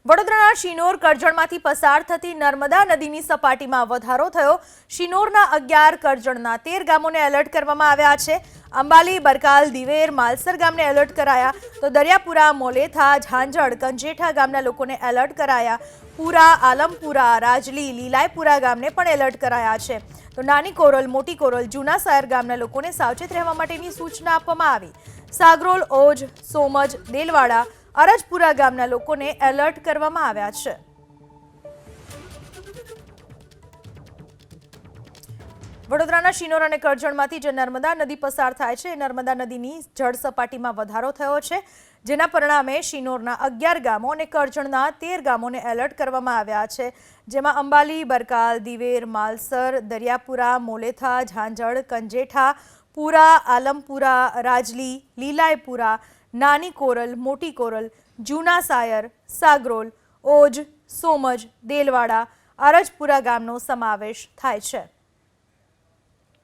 વડોદરાના શિનોર કરજણમાંથી પસાર થતી નર્મદા નદીની સપાટીમાં વધારો થયો। શિનોરના 11 કરજણના 13 ગામોને એલર્ટ કરવામાં આવ્યા છે। અંબાલી, બરકાલ, દિવેર, માલસર ગામને એલર્ટ કરાયા તો દરિયાપુરા, મોલેથા, ઝાંઝડ, કંજેઠા ગામના લોકોને એલર્ટ કરાયા। પુરા, આલમપુરા, રાજલી, લીલાયપુરા ગામને પણ એલર્ટ કરાયા છે। તો નાની કોરલ, મોટી કોરલ, જૂના સાયર ગામના લોકોને સાવચેત રહેવા માટેની સૂચના આપવામાં આવી। સાગરોલ, ઓજ, સોમજ, દેલવાડા, અરજપુરા ગામના લોકોને એલર્ટ કરવામાં આવ્યા છે। વડોદરાના શિનોર અને કરજણમાંથી જે નર્મદા નદી પસાર થાય છે, નર્મદા નદીની જળ સપાટીમાં વધારો થયો છે, જેના પરિણામે શિનોરના 11 ગામો અને કરજણના 13 ગામોને એલર્ટ કરવામાં આવ્યા છે, જેમાં અંબાલી, બરકાલ, દિવેર, માલસર, દરિયાપુરા, મોલેથા, ઝાંઝડ, કંજેઠા, પુરા, આલમપુરા, રાજલી, લીલાયપુરા, નાની કોરલ, મોટી કોરલ, જૂના સાયર, સાગરોલ, ઓજ, સોમજ, દેલવાડા, અરજપુરા ગામનો સમાવેશ થાય છે।